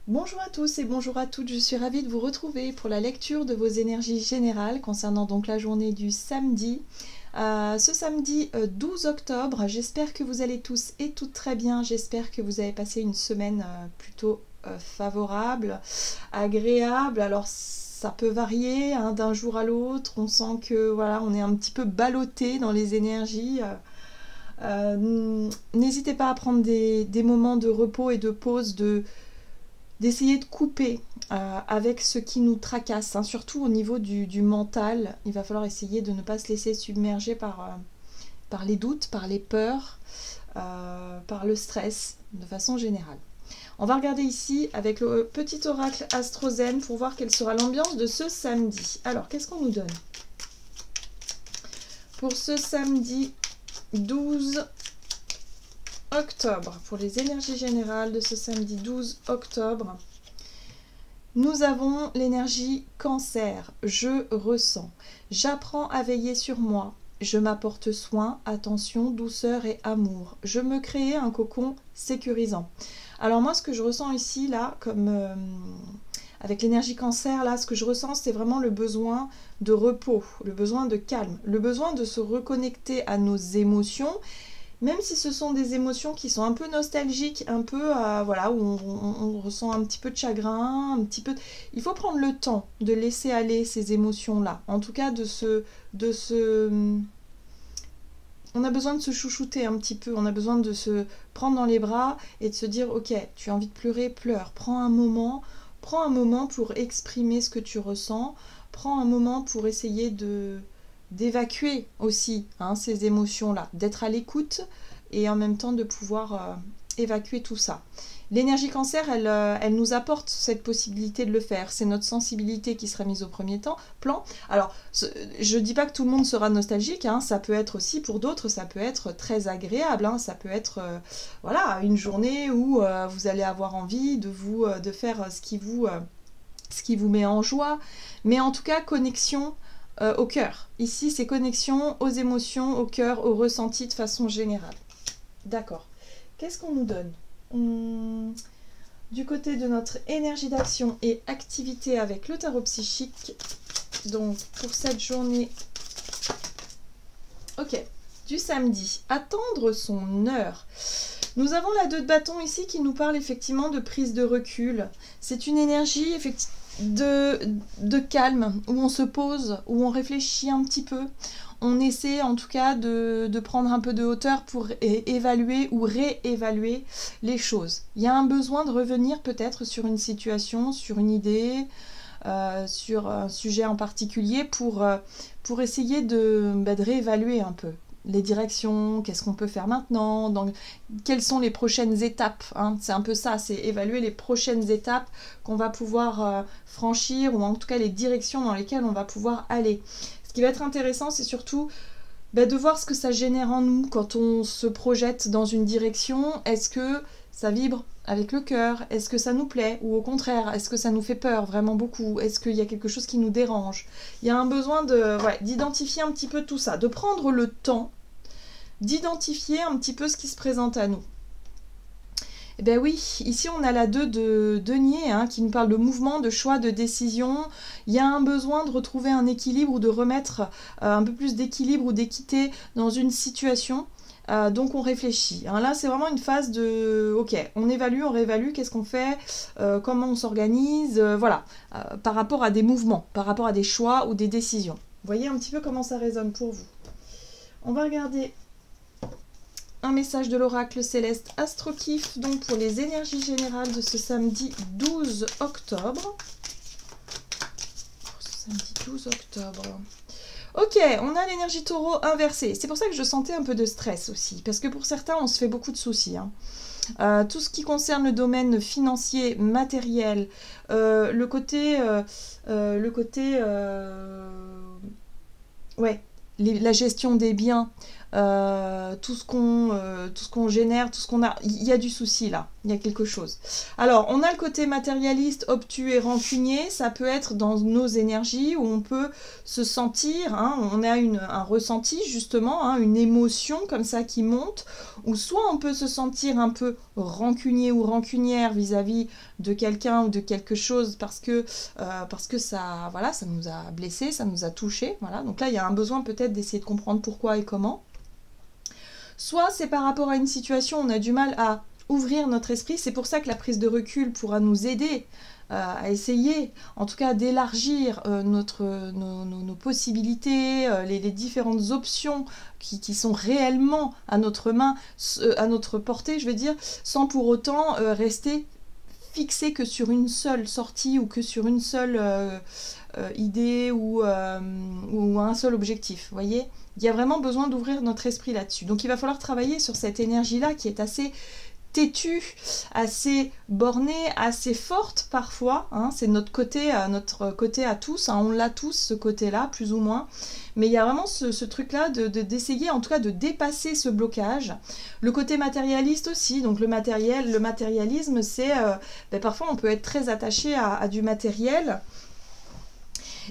Bonjour à tous et bonjour à toutes, je suis ravie de vous retrouver pour la lecture de vos énergies générales concernant donc la journée du samedi. Ce samedi 12 octobre, j'espère que vous allez tous et toutes très bien, j'espère que vous avez passé une semaine plutôt favorable, agréable. Alors ça peut varier hein, d'un jour à l'autre, on sent que voilà, on est un petit peu ballotté dans les énergies. N'hésitez pas à prendre des moments de repos et de pause, d'essayer de couper avec ce qui nous tracasse, hein, surtout au niveau du mental. Il va falloir essayer de ne pas se laisser submerger par les doutes, par les peurs, par le stress, de façon générale. On va regarder ici avec le petit oracle AstroZen pour voir quelle sera l'ambiance de ce samedi. Alors, qu'est-ce qu'on nous donne pour ce samedi 12 octobre, pour les énergies générales de ce samedi 12 octobre, nous avons l'énergie Cancer. Je ressens. J'apprends à veiller sur moi. Je m'apporte soin, attention, douceur et amour. Je me crée un cocon sécurisant. Alors moi, ce que je ressens ici, là, comme avec l'énergie Cancer, là, ce que je ressens, c'est vraiment le besoin de repos, le besoin de calme, le besoin de se reconnecter à nos émotions. Même si ce sont des émotions qui sont un peu nostalgiques, un peu, voilà, où on ressent un petit peu de chagrin, un petit peu... Il faut prendre le temps de laisser aller ces émotions-là. En tout cas, on a besoin de se chouchouter un petit peu, on a besoin de se prendre dans les bras et de se dire, ok, tu as envie de pleurer, pleure. Prends un moment pour exprimer ce que tu ressens. Prends un moment pour essayer d'évacuer aussi hein, ces émotions-là, d'être à l'écoute et en même temps de pouvoir évacuer tout ça. L'énergie Cancer, elle nous apporte cette possibilité de le faire. C'est notre sensibilité qui sera mise au premier plan. Alors, je ne dis pas que tout le monde sera nostalgique, hein, ça peut être aussi, pour d'autres, ça peut être très agréable. Hein, ça peut être voilà, une journée où vous allez avoir envie de faire ce qui vous met en joie. Mais en tout cas, connexion au cœur. Ici, c'est connexion aux émotions, au cœur, au ressenti de façon générale. D'accord. Qu'est-ce qu'on nous donne du côté de notre énergie d'action et activité avec le tarot psychique, donc pour cette journée, ok, du samedi, attendre son heure. Nous avons la 2 de bâton ici qui nous parle effectivement de prise de recul. C'est une énergie effectivement de calme, où on se pose, où on réfléchit un petit peu. On essaie en tout cas de prendre un peu de hauteur pour évaluer ou réévaluer les choses. Il y a un besoin de revenir peut-être sur une situation, sur une idée, sur un sujet en particulier pour essayer de réévaluer un peu les directions, qu'est-ce qu'on peut faire maintenant, quelles sont les prochaines étapes, hein. C'est un peu ça, c'est évaluer les prochaines étapes qu'on va pouvoir franchir, ou en tout cas les directions dans lesquelles on va pouvoir aller. Ce qui va être intéressant, c'est surtout de voir ce que ça génère en nous quand on se projette dans une direction. Est-ce que ça vibre avec le cœur? Est-ce que ça nous plaît? Ou au contraire, est-ce que ça nous fait peur vraiment beaucoup? Est-ce qu'il y a quelque chose qui nous dérange? Il y a un besoin d'identifier un petit peu tout ça, de prendre le temps d'identifier un petit peu ce qui se présente à nous. Eh bien oui, ici on a la 2 de denier hein, qui nous parle de mouvement, de choix, de décision. Il y a un besoin de retrouver un équilibre ou de remettre un peu plus d'équilibre ou d'équité dans une situation. Donc on réfléchit. Hein. Là c'est vraiment une phase de ok, on évalue, on réévalue, qu'est-ce qu'on fait, comment on s'organise, voilà, par rapport à des mouvements, par rapport à des choix ou des décisions. Vous voyez un petit peu comment ça résonne pour vous. On va regarder un message de l'oracle céleste AstroKiff, donc pour les énergies générales de ce samedi 12 octobre. Pour ce samedi 12 octobre. Ok, on a l'énergie taureau inversée. C'est pour ça que je sentais un peu de stress aussi, parce que pour certains, on se fait beaucoup de soucis. Hein. Tout ce qui concerne le domaine financier, matériel, le côté ouais, la gestion des biens, tout ce qu'on génère, tout ce qu'on a. Il y a du souci là, il y a quelque chose. Alors, on a le côté matérialiste, obtus et rancunier. Ça peut être dans nos énergies où on peut se sentir, hein, on a un ressenti justement, hein, une émotion comme ça qui monte, ou soit on peut se sentir un peu rancunier ou rancunière vis-à-vis de quelqu'un ou de quelque chose parce que ça, voilà, ça nous a blessés, ça nous a touchés. Voilà. Donc là, il y a un besoin peut-être d'essayer de comprendre pourquoi et comment. Soit c'est par rapport à une situation, on a du mal à ouvrir notre esprit. C'est pour ça que la prise de recul pourra nous aider à essayer, en tout cas, d'élargir nos possibilités, les différentes options qui sont réellement à notre main, à notre portée, je veux dire, sans pour autant rester fixé que sur une seule sortie ou que sur une seule idée ou un seul objectif. Vous voyez, il y a vraiment besoin d'ouvrir notre esprit là-dessus. Donc il va falloir travailler sur cette énergie-là qui est assez têtue, assez bornée, assez forte parfois. Hein. C'est notre côté à tous. Hein. On l'a tous, ce côté-là, plus ou moins. Mais il y a vraiment ce truc-là d'essayer, en tout cas, de dépasser ce blocage. Le côté matérialiste aussi. Donc le matérialisme, c'est... parfois, on peut être très attaché à du matériel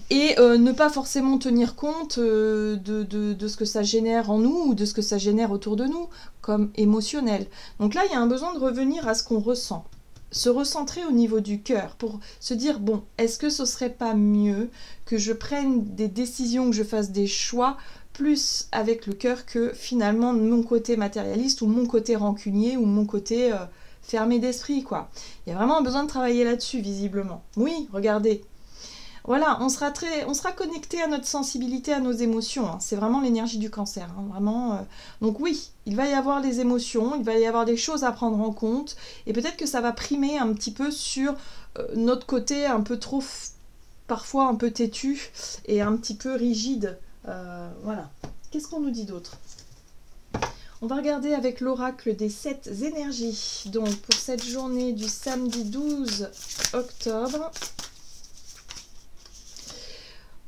et ne pas forcément tenir compte de ce que ça génère en nous ou de ce que ça génère autour de nous, comme émotionnel. Donc là, il y a un besoin de revenir à ce qu'on ressent, se recentrer au niveau du cœur pour se dire, bon, est-ce que ce serait pas mieux que je prenne des décisions, que je fasse des choix plus avec le cœur que finalement mon côté matérialiste ou mon côté rancunier ou mon côté fermé d'esprit, quoi. Il y a vraiment un besoin de travailler là-dessus, visiblement. Oui, regardez. Voilà, on sera connecté à notre sensibilité, à nos émotions. Hein. C'est vraiment l'énergie du cancer. Hein, vraiment. Donc oui, il va y avoir les émotions, il va y avoir des choses à prendre en compte. Et peut-être que ça va primer un petit peu sur notre côté un peu trop, parfois un peu têtu et un petit peu rigide. Voilà. Qu'est-ce qu'on nous dit d'autre ? On va regarder avec l'oracle des 7 énergies. Donc pour cette journée du samedi 12 octobre...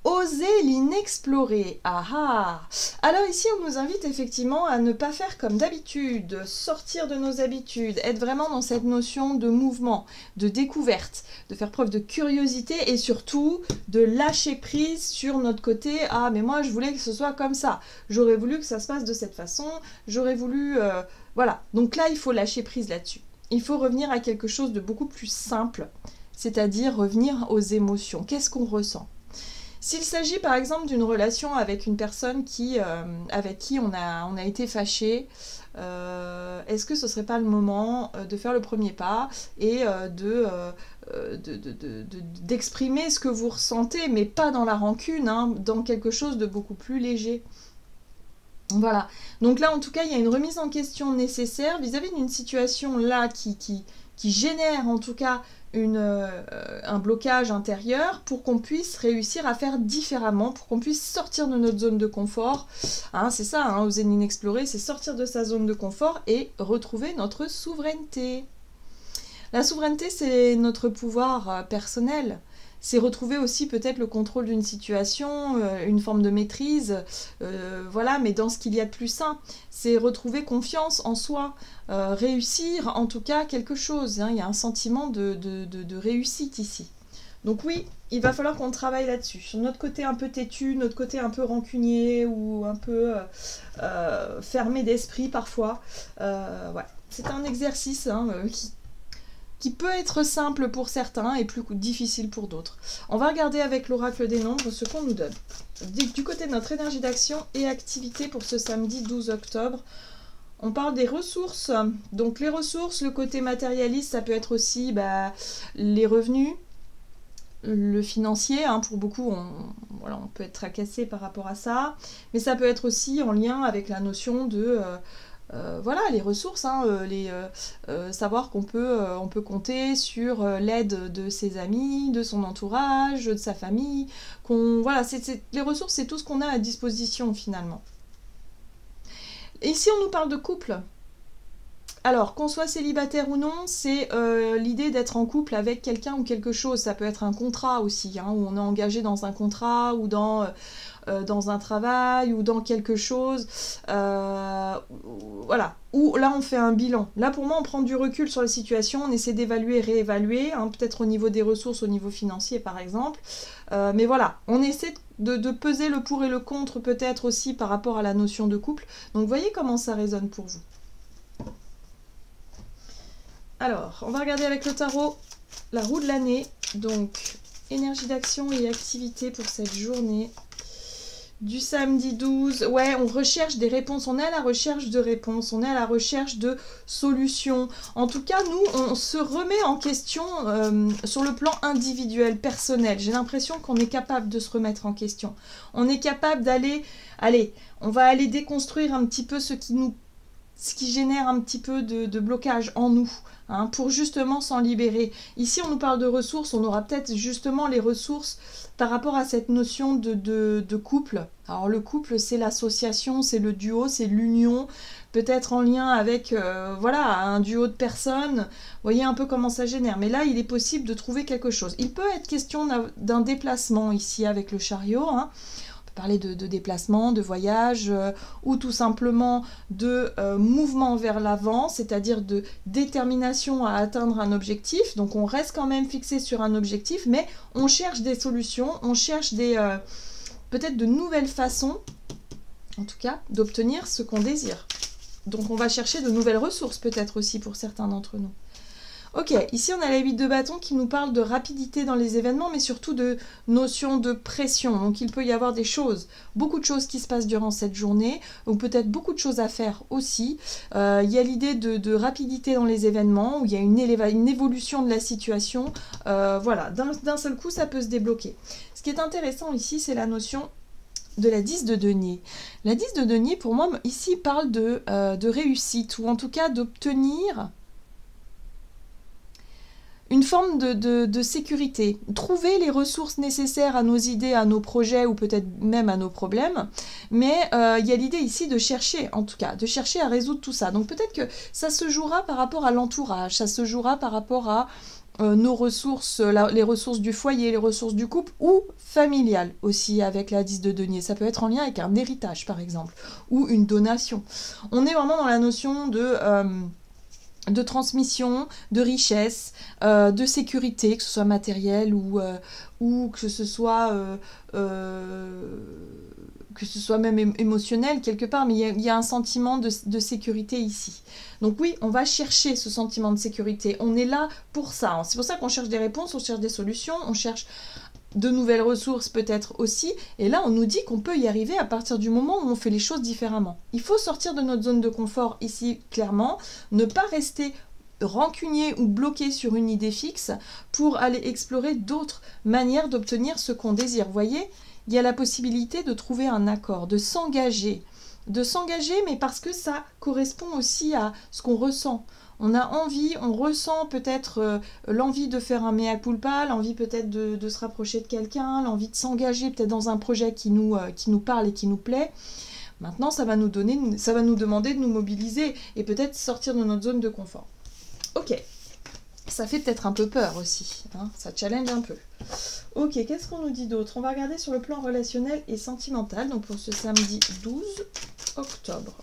Oser l'inexploré. Ah ah. Alors ici, on nous invite effectivement à ne pas faire comme d'habitude, sortir de nos habitudes, être vraiment dans cette notion de mouvement, de découverte, de faire preuve de curiosité et surtout de lâcher prise sur notre côté. Ah, mais moi, je voulais que ce soit comme ça. J'aurais voulu que ça se passe de cette façon. J'aurais voulu... Voilà. Donc là, il faut lâcher prise là-dessus. Il faut revenir à quelque chose de beaucoup plus simple, c'est-à-dire revenir aux émotions. Qu'est-ce qu'on ressent ? S'il s'agit par exemple d'une relation avec une personne avec qui on a été fâché, est-ce que ce serait pas le moment de faire le premier pas et d'exprimer ce que vous ressentez, mais pas dans la rancune, hein, dans quelque chose de beaucoup plus léger. Voilà. Donc là, en tout cas, il y a une remise en question nécessaire vis-à-vis d'une situation là qui génère en tout cas un blocage intérieur pour qu'on puisse réussir à faire différemment, pour qu'on puisse sortir de notre zone de confort. Hein, c'est ça, hein, oser l'inexploré, c'est sortir de sa zone de confort et retrouver notre souveraineté. La souveraineté, c'est notre pouvoir personnel. C'est retrouver aussi peut-être le contrôle d'une situation, une forme de maîtrise, voilà, mais dans ce qu'il y a de plus sain. C'est retrouver confiance en soi, réussir en tout cas quelque chose. Hein. Il y a un sentiment de réussite ici. Donc oui, il va falloir qu'on travaille là-dessus. Sur notre côté un peu têtu, notre côté un peu rancunier ou un peu fermé d'esprit parfois. Ouais. C'est un exercice hein, qui peut être simple pour certains et plus difficile pour d'autres. On va regarder avec l'oracle des nombres ce qu'on nous donne. Du côté de notre énergie d'action et activité pour ce samedi 12 octobre, on parle des ressources. Donc les ressources, le côté matérialiste, ça peut être aussi les revenus, le financier. Hein, pour beaucoup, on peut être tracassé par rapport à ça. Mais ça peut être aussi en lien avec la notion de... voilà, les ressources, hein, savoir qu'on on peut compter sur l'aide de ses amis, de son entourage, de sa famille. Voilà, les ressources, c'est tout ce qu'on a à disposition finalement. Et ici, on nous parle de couple. Alors, qu'on soit célibataire ou non, c'est l'idée d'être en couple avec quelqu'un ou quelque chose. Ça peut être un contrat aussi, hein, où on est engagé dans un contrat ou dans un travail ou dans quelque chose. Voilà. Ou là, on fait un bilan. Là, pour moi, on prend du recul sur la situation, on essaie d'évaluer, réévaluer, hein, peut-être au niveau des ressources, au niveau financier, par exemple. Mais voilà, on essaie de peser le pour et le contre, peut-être aussi par rapport à la notion de couple. Donc, voyez comment ça résonne pour vous. Alors, on va regarder avec le tarot la roue de l'année. Donc, énergie d'action et activité pour cette journée du samedi 12. Ouais, on recherche des réponses. On est à la recherche de réponses. On est à la recherche de solutions. En tout cas, nous, on se remet en question sur le plan individuel, personnel. J'ai l'impression qu'on est capable de se remettre en question. On est capable d'aller... Allez, on va aller déconstruire un petit peu ce qui génère un petit peu de blocage en nous, hein, pour justement s'en libérer. Ici, on nous parle de ressources, on aura peut-être justement les ressources par rapport à cette notion de couple. Alors le couple, c'est l'association, c'est le duo, c'est l'union, peut-être en lien avec voilà, un duo de personnes. Vous voyez un peu comment ça génère. Mais là, il est possible de trouver quelque chose. Il peut être question d'un déplacement ici avec le chariot, hein. Parler de déplacement, de voyage, ou tout simplement de mouvement vers l'avant, c'est-à-dire de détermination à atteindre un objectif. Donc on reste quand même fixé sur un objectif, mais on cherche des solutions, on cherche peut-être de nouvelles façons, en tout cas, d'obtenir ce qu'on désire. Donc on va chercher de nouvelles ressources peut-être aussi pour certains d'entre nous. Ok, ici on a la 8 de bâton qui nous parle de rapidité dans les événements, mais surtout de notion de pression. Donc il peut y avoir des choses, beaucoup de choses qui se passent durant cette journée, ou peut-être beaucoup de choses à faire aussi. Il y a l'idée de rapidité dans les événements, où il y a une évolution de la situation. Voilà, d'un seul coup ça peut se débloquer. Ce qui est intéressant ici, c'est la notion de la 10 de denier. La 10 de denier, pour moi, ici parle de réussite, ou en tout cas d'obtenir une forme de sécurité. Trouver les ressources nécessaires à nos idées, à nos projets ou peut-être même à nos problèmes. Mais il y a l'idée ici de chercher, en tout cas, de chercher à résoudre tout ça. Donc peut-être que ça se jouera par rapport à l'entourage, ça se jouera par rapport à nos ressources, les ressources du foyer, les ressources du couple ou familiales aussi avec la 10 de denier. Ça peut être en lien avec un héritage par exemple ou une donation. On est vraiment dans la notion de transmission, de richesse, de sécurité, que ce soit matériel ou que ce soit même émotionnel quelque part, mais il y a un sentiment de sécurité ici. Donc oui, on va chercher ce sentiment de sécurité. On est là pour ça. C'est pour ça qu'on cherche des réponses, on cherche des solutions, on cherche de nouvelles ressources peut-être aussi, et là on nous dit qu'on peut y arriver à partir du moment où on fait les choses différemment. Il faut sortir de notre zone de confort ici clairement, ne pas rester rancunier ou bloqué sur une idée fixe pour aller explorer d'autres manières d'obtenir ce qu'on désire. Vous voyez, il y a la possibilité de trouver un accord, de s'engager, mais parce que ça correspond aussi à ce qu'on ressent. On a envie, on ressent peut-être l'envie de faire un mea culpa, l'envie peut-être de se rapprocher de quelqu'un, l'envie de s'engager peut-être dans un projet qui nous parle et qui nous plaît. Maintenant, ça va nous demander de nous mobiliser et peut-être sortir de notre zone de confort. Ok, ça fait peut-être un peu peur aussi, hein, ça challenge un peu. Ok, qu'est-ce qu'on nous dit d'autre? On va regarder sur le plan relationnel et sentimental, donc pour ce samedi 12 octobre.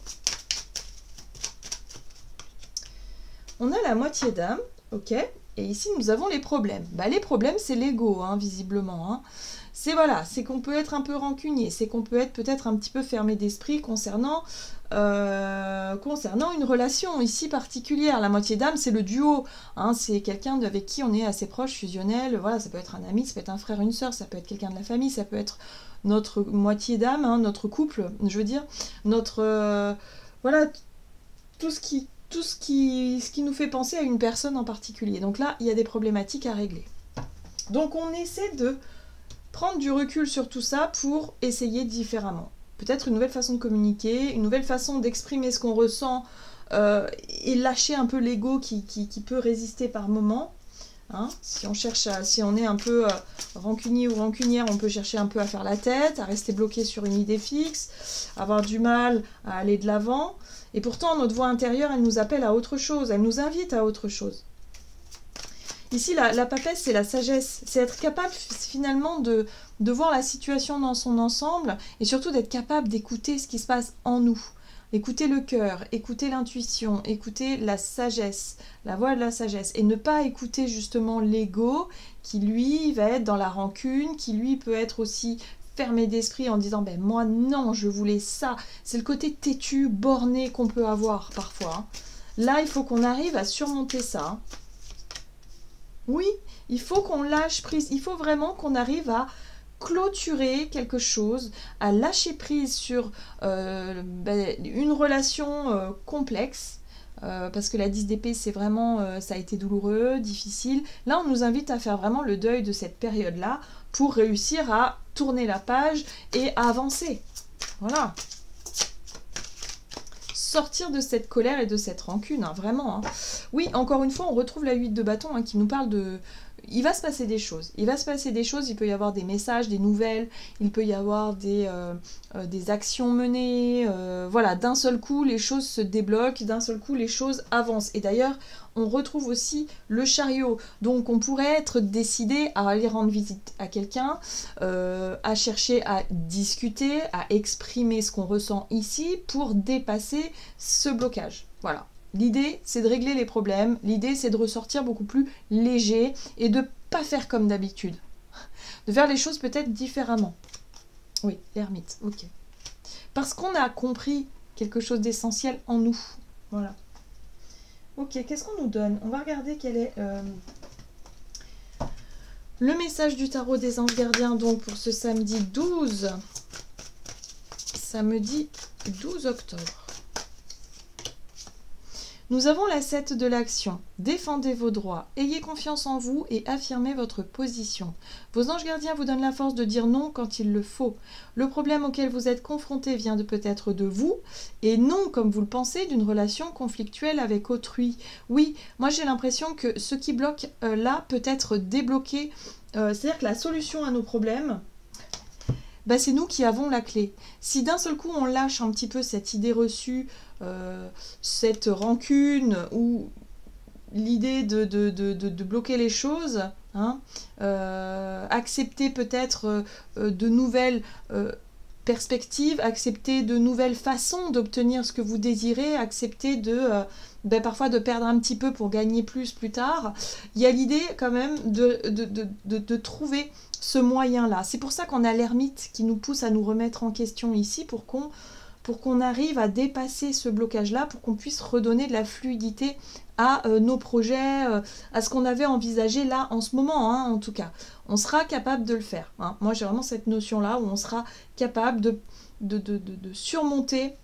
On a la moitié d'âme, ok, et ici nous avons les problèmes. Bah, les problèmes, c'est l'ego, hein, visiblement. Hein. C'est qu'on peut être un peu rancunier, c'est qu'on peut être peut-être un petit peu fermé d'esprit concernant une relation ici particulière. La moitié d'âme, c'est le duo, hein, c'est quelqu'un avec qui on est assez proche, fusionnel. Voilà, ça peut être un ami, ça peut être un frère, une sœur, ça peut être quelqu'un de la famille, ça peut être notre moitié d'âme, hein, notre couple, je veux dire, notre voilà, tout ce qui nous fait penser à une personne en particulier. Donc là, il y a des problématiques à régler. Donc on essaie de prendre du recul sur tout ça pour essayer différemment. Peut-être une nouvelle façon de communiquer, une nouvelle façon d'exprimer ce qu'on ressent et lâcher un peu l'ego qui peut résister par moments. Hein, si on est un peu rancunier ou rancunière, on peut chercher un peu à faire la tête, à rester bloqué sur une idée fixe, avoir du mal à aller de l'avant. Et pourtant, notre voix intérieure, elle nous appelle à autre chose, elle nous invite à autre chose. Ici, la papesse, c'est la sagesse. C'est être capable finalement de voir la situation dans son ensemble et surtout d'être capable d'écouter ce qui se passe en nous. Écouter le cœur, écouter l'intuition, écouter la sagesse, la voix de la sagesse. Et ne pas écouter justement l'ego qui, lui, va être dans la rancune, qui, lui, peut être aussi fermé d'esprit en disant « ben moi, non, je voulais ça ». C'est le côté têtu, borné qu'on peut avoir parfois. Hein. Là, il faut qu'on arrive à surmonter ça. Oui, il faut qu'on lâche prise. Il faut vraiment qu'on arrive à clôturer quelque chose, à lâcher prise sur une relation complexe, parce que la 10 d'épée, c'est vraiment, ça a été douloureux, difficile. Là, on nous invite à faire vraiment le deuil de cette période-là pour réussir à tourner la page et à avancer. Voilà. Sortir de cette colère et de cette rancune, hein, vraiment. Hein. Oui, encore une fois, on retrouve la 8 de bâton hein, qui nous parle de... Il va se passer des choses. Il va se passer des choses, il peut y avoir des messages, des nouvelles, il peut y avoir des actions menées. Voilà, d'un seul coup, les choses se débloquent, d'un seul coup, les choses avancent. Et d'ailleurs, on retrouve aussi le chariot. Donc, on pourrait être décidé à aller rendre visite à quelqu'un, à chercher à discuter, à exprimer ce qu'on ressent ici pour dépasser ce blocage. Voilà. L'idée, c'est de régler les problèmes. L'idée, c'est de ressortir beaucoup plus léger et de ne pas faire comme d'habitude. De faire les choses peut-être différemment. Oui, l'ermite, ok. Parce qu'on a compris quelque chose d'essentiel en nous. Voilà. Ok, qu'est-ce qu'on nous donne? On va regarder quel est le message du tarot des anges gardiens donc pour ce samedi 12. Samedi 12 octobre. Nous avons la 7 de l'action. Défendez vos droits, ayez confiance en vous et affirmez votre position. Vos anges gardiens vous donnent la force de dire non quand il le faut. Le problème auquel vous êtes confronté vient peut-être de vous, et non, comme vous le pensez, d'une relation conflictuelle avec autrui. Oui, moi j'ai l'impression que ce qui bloque là peut être débloqué. C'est-à-dire que la solution à nos problèmes, bah, c'est nous qui avons la clé. Si d'un seul coup on lâche un petit peu cette idée reçue, cette rancune ou l'idée de bloquer les choses, hein, accepter peut-être de nouvelles perspectives, accepter de nouvelles façons d'obtenir ce que vous désirez, accepter parfois de perdre un petit peu pour gagner plus tard. Il y a l'idée quand même de trouver ce moyen-là. C'est pour ça qu'on a l'ermite qui nous pousse à nous remettre en question ici pour qu'on arrive à dépasser ce blocage-là, pour qu'on puisse redonner de la fluidité à nos projets, à ce qu'on avait envisagé là en ce moment, hein, en tout cas. On sera capable de le faire. Hein. Moi, j'ai vraiment cette notion-là où on sera capable de surmonter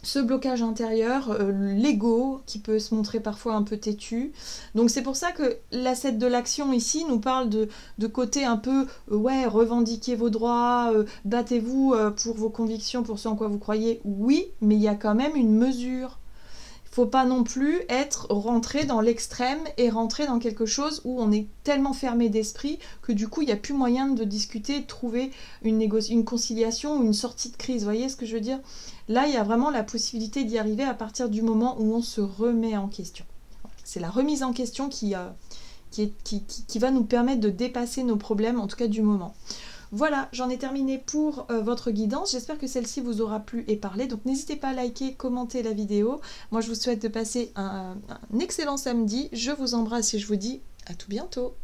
ce blocage intérieur, l'ego qui peut se montrer parfois un peu têtu. Donc c'est pour ça que la 7 de l'action ici nous parle de côté un peu, ouais, revendiquez vos droits, battez-vous pour vos convictions, pour ce en quoi vous croyez. Oui, mais il y a quand même une mesure. Il ne faut pas non plus rentré dans l'extrême et rentrer dans quelque chose où on est tellement fermé d'esprit que du coup il n'y a plus moyen de discuter, de trouver une conciliation ou une sortie de crise. Vous voyez ce que je veux dire? Là, il y a vraiment la possibilité d'y arriver à partir du moment où on se remet en question. C'est la remise en question qui va nous permettre de dépasser nos problèmes, en tout cas du moment. Voilà, j'en ai terminé pour votre guidance. J'espère que celle-ci vous aura plu et parlé. Donc n'hésitez pas à liker, commenter la vidéo. Moi, je vous souhaite de passer un excellent samedi. Je vous embrasse et je vous dis à tout bientôt.